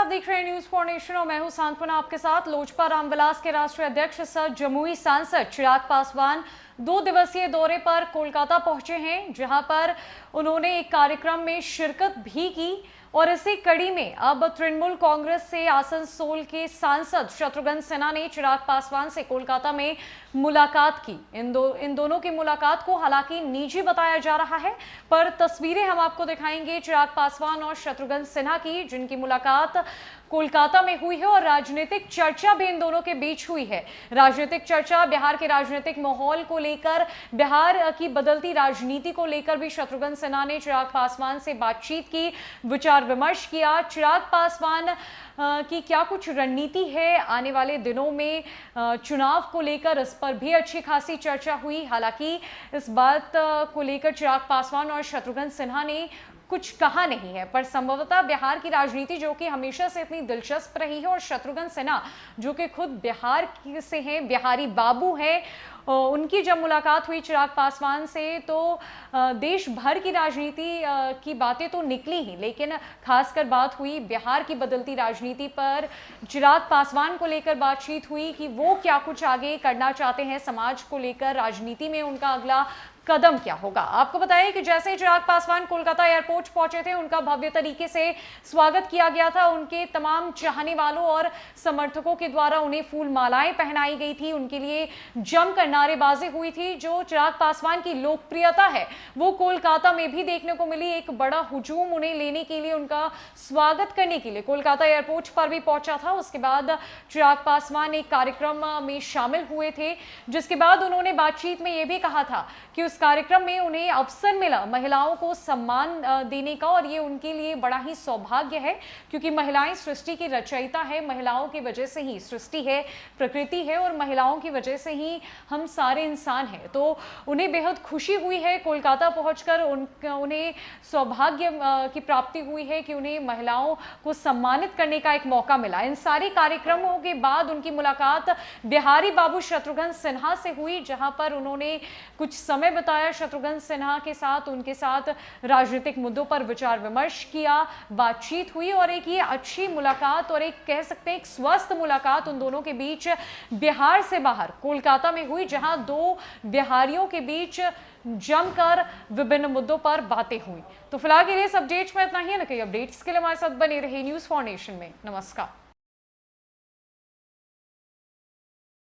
देख रहे हैं न्यूज फॉर नेशन और मैं हूं सांत्वना आपके साथ। लोजपा रामविलास के राष्ट्रीय अध्यक्ष सह जमुई सांसद चिराग पासवान 2 दिवसीय दौरे पर कोलकाता पहुंचे हैं, जहां पर उन्होंने एक कार्यक्रम में शिरकत भी की और इसी कड़ी में अब तृणमूल कांग्रेस से आसनसोल के सांसद शत्रुघ्न सिन्हा ने चिराग पासवान से कोलकाता में मुलाकात की। इन दोनों की मुलाकात को हालांकि निजी बताया जा रहा है, पर तस्वीरें हम आपको दिखाएंगे चिराग पासवान और शत्रुघ्न सिन्हा की, जिनकी मुलाकात कोलकाता में हुई है और राजनीतिक चर्चा भी इन दोनों के बीच हुई है। राजनीतिक चर्चा बिहार के राजनीतिक माहौल को लेकर, बिहार की बदलती राजनीति को लेकर भी शत्रुघ्न सिन्हा ने चिराग पासवान से बातचीत की, विचार विमर्श किया। चिराग पासवान की क्या कुछ रणनीति है आने वाले दिनों में चुनाव को लेकर, इस पर भी अच्छी खासी चर्चा हुई। हालांकि इस बात को लेकर चिराग पासवान और शत्रुघ्न सिन्हा ने कुछ कहा नहीं है, पर संभवतः बिहार की राजनीति जो कि हमेशा से इतनी दिलचस्प रही है और शत्रुघ्न सिन्हा जो कि खुद बिहार से हैं, बिहारी बाबू हैं, उनकी जब मुलाकात हुई चिराग पासवान से तो देश भर की राजनीति की बातें तो निकली ही, लेकिन खासकर बात हुई बिहार की बदलती राजनीति पर। चिराग पासवान को लेकर बातचीत हुई कि वो क्या कुछ आगे करना चाहते हैं समाज को लेकर, राजनीति में उनका अगला कदम क्या होगा। आपको बताएं कि जैसे चिराग पासवान कोलकाता एयरपोर्ट पहुंचे थे, उनका भव्य तरीके से स्वागत किया गया था। उनके तमाम चाहने वालों और समर्थकों के द्वारा उन्हें फूल मालाएं पहनाई गई थी, उनके लिए जमकर नारेबाजी हुई थी। जो चिराग पासवान की लोकप्रियता है वो कोलकाता में भी देखने को मिली। एक बड़ा हुजूम उन्हें लेने के लिए, उनका स्वागत करने के लिए कोलकाता एयरपोर्ट पर भी पहुंचा था। उसके बाद चिराग पासवान एक कार्यक्रम में शामिल हुए थे, जिसके बाद उन्होंने बातचीत में यह भी कहा था कि उस कार्यक्रम में उन्हें अवसर मिला महिलाओं को सम्मान देने का, और ये उनके लिए बड़ा ही सौभाग्य है, क्योंकि महिलाएं सृष्टि की रचयिता है। महिलाओं की वजह से ही सृष्टि है, प्रकृति है, और महिलाओं की वजह से ही हम सारे इंसान हैं। तो उन्हें बेहद खुशी हुई है कोलकाता पहुंचकर, उन्हें सौभाग्य की प्राप्ति हुई है कि उन्हें महिलाओं को सम्मानित करने का एक मौका मिला। इन सारे कार्यक्रमों के बाद उनकी मुलाकात बिहारी बाबू शत्रुघ्न सिन्हा से हुई, जहां पर उन्होंने कुछ समय बताया शत्रुघ्न सिन्हा के साथ, उनके साथ राजनीतिक मुद्दों पर विचार विमर्श किया, बातचीत हुई और एक ये अच्छी मुलाकात और एक कह सकते हैं एक स्वस्थ मुलाकात उन दोनों के बीच बिहार से बाहर कोलकाता में हुई, जहां दो बिहारियों के बीच जमकर विभिन्न मुद्दों पर बातें हुई। तो फिलहाल के लिए इस अपडेट्स में इतना ही है। ना कई अपडेट्स के लिए हमारे साथ बने रहे न्यूज फॉर नेशन में। नमस्कार।